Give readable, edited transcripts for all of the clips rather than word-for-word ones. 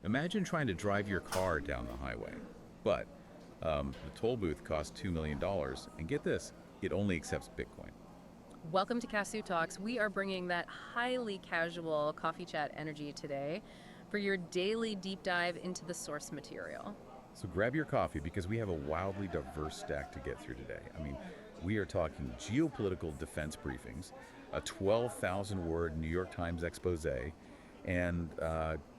Imagine trying to drive your car down the highway, but the toll booth costs $2 million, and get this, it only accepts Bitcoin. Welcome to CasuTalks. We are bringing that highly casual coffee chat energy today for your daily deep dive into the source material. So grab your coffee because we have a wildly diverse stack to get through today. I mean, we are talking geopolitical defense briefings, a 12,000-word New York Times expose, and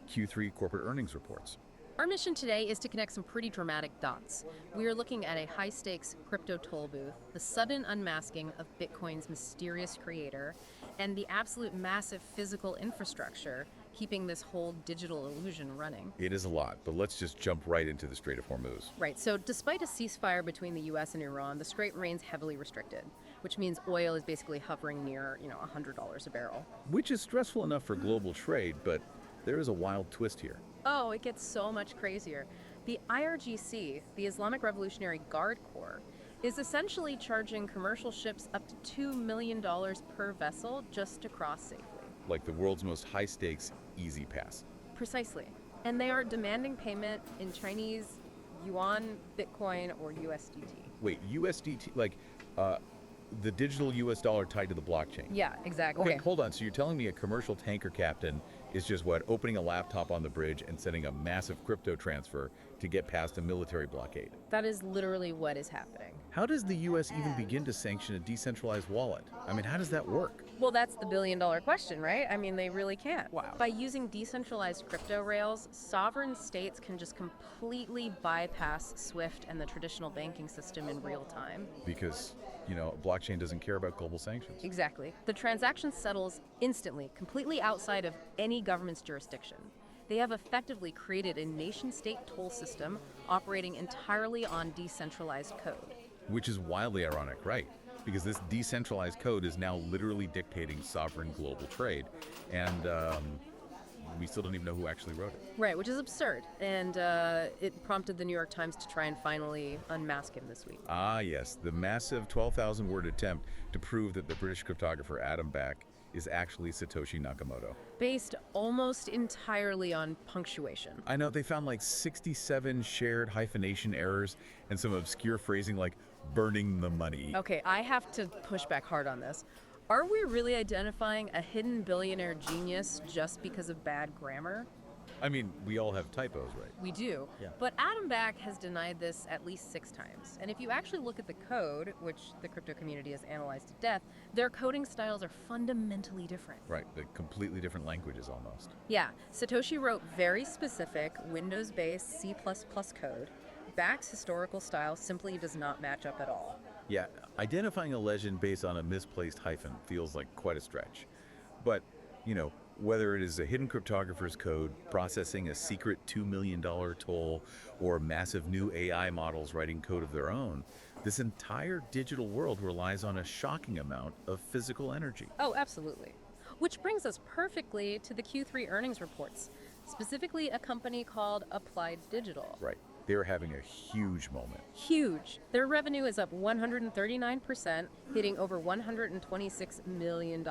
Q3 corporate earnings reports. Our mission today is to connect some pretty dramatic dots. We are looking at a high-stakes crypto toll booth, the sudden unmasking of Bitcoin's mysterious creator, and the absolute massive physical infrastructure keeping this whole digital illusion running. It is a lot, but let's just jump right into the Strait of Hormuz. Right, so despite a ceasefire between the U.S. and Iran, the strait remains heavily restricted, which means oil is basically hovering near, $100 a barrel. Which is stressful enough for global trade, but there is a wild twist here. Oh, it gets so much crazier. The IRGC, the Islamic Revolutionary Guard Corps, is essentially charging commercial ships up to $2 million per vessel just to cross safely. Like the world's most high-stakes easy pass. Precisely. And they are demanding payment in Chinese yuan, Bitcoin, or USDT. Wait, USDT, like the digital US dollar tied to the blockchain? Yeah, exactly. Okay, hold on. So you're telling me a commercial tanker captain is just opening a laptop on the bridge and sending a massive crypto transfer to get past a military blockade? That is literally what is happening. How does the US even begin to sanction a decentralized wallet? I mean, how does that work? Well, that's the billion-dollar question, right? I mean, they really can't. Wow. By using decentralized crypto rails, sovereign states can just completely bypass SWIFT and the traditional banking system in real time. Because, blockchain doesn't care about global sanctions. Exactly. The transaction settles instantly, completely outside of any government's jurisdiction. They have effectively created a nation-state toll system operating entirely on decentralized code. Which is wildly ironic, right? Because this decentralized code is now literally dictating sovereign global trade. And we still don't even know who actually wrote it. Right, which is absurd. And it prompted the New York Times to try and finally unmask him this week. Ah, yes, the massive 12,000-word attempt to prove that the British cryptographer Adam Back is actually Satoshi Nakamoto. Based almost entirely on punctuation. I know, they found like 67 shared hyphenation errors and some obscure phrasing like burning the money. Okay, I have to push back hard on this. Are we really identifying a hidden billionaire genius just because of bad grammar? I mean, we all have typos, right? We do. Yeah. But Adam Back has denied this at least 6 times. And if you actually look at the code, which the crypto community has analyzed to death, their coding styles are fundamentally different. Right, the completely different languages almost. Yeah, Satoshi wrote very specific Windows-based C++ code. Back's historical style simply does not match up at all. Yeah, identifying a legend based on a misplaced hyphen feels like quite a stretch. But, whether it is a hidden cryptographer's code processing a secret $2 million toll or massive new AI models writing code of their own, this entire digital world relies on a shocking amount of physical energy. Oh, absolutely. Which brings us perfectly to the Q3 earnings reports, specifically a company called Applied Digital. Right. They're having a huge moment. Huge. Their revenue is up 139%, hitting over $126 million.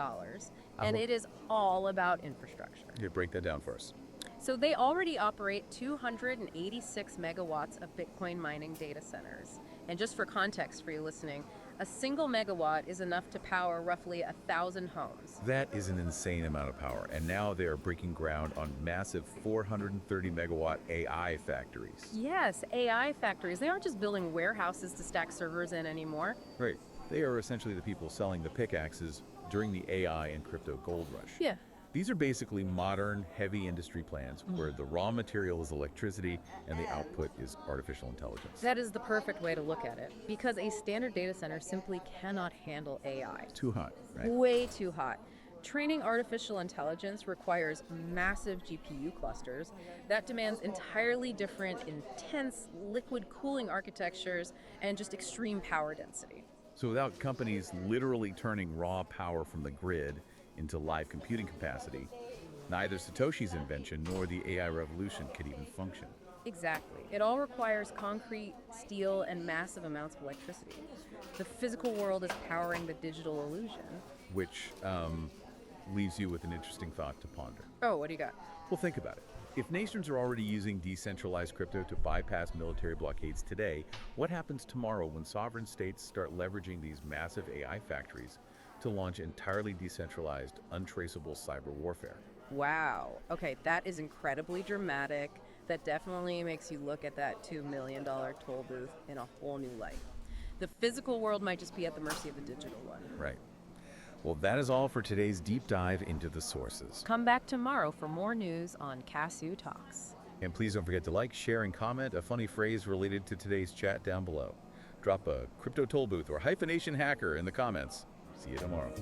And it is all about infrastructure. Here, break that down for us. So they already operate 286 megawatts of Bitcoin mining data centers. And just for context for you listening, a single megawatt is enough to power roughly 1,000 homes. That is an insane amount of power. And now they are breaking ground on massive 430 megawatt AI factories. Yes, AI factories. They aren't just building warehouses to stack servers in anymore. Right. They are essentially the people selling the pickaxes during the AI and crypto gold rush. Yeah. These are basically modern, heavy industry plants where the raw material is electricity and the output is artificial intelligence. That is the perfect way to look at it, because a standard data center simply cannot handle AI. Too hot, right? Way too hot. Training artificial intelligence requires massive GPU clusters that demands entirely different, intense liquid cooling architectures and just extreme power density. So without companies literally turning raw power from the grid into live computing capacity, neither Satoshi's invention nor the AI revolution could even function. Exactly. It all requires concrete, steel, and massive amounts of electricity. The physical world is powering the digital illusion. Which leaves you with an interesting thought to ponder. Oh, what do you got? Well, think about it. If nations are already using decentralized crypto to bypass military blockades today, what happens tomorrow when sovereign states start leveraging these massive AI factories to launch entirely decentralized, untraceable cyber warfare? Wow. Okay, that is incredibly dramatic. That definitely makes you look at that $2 million toll booth in a whole new light. The physical world might just be at the mercy of the digital one. Right. Well, that is all for today's deep dive into the sources. Come back tomorrow for more news on CasuTalks. And please don't forget to like, share, and comment a funny phrase related to today's chat down below. Drop a crypto toll booth or hyphenation hacker in the comments. See you tomorrow.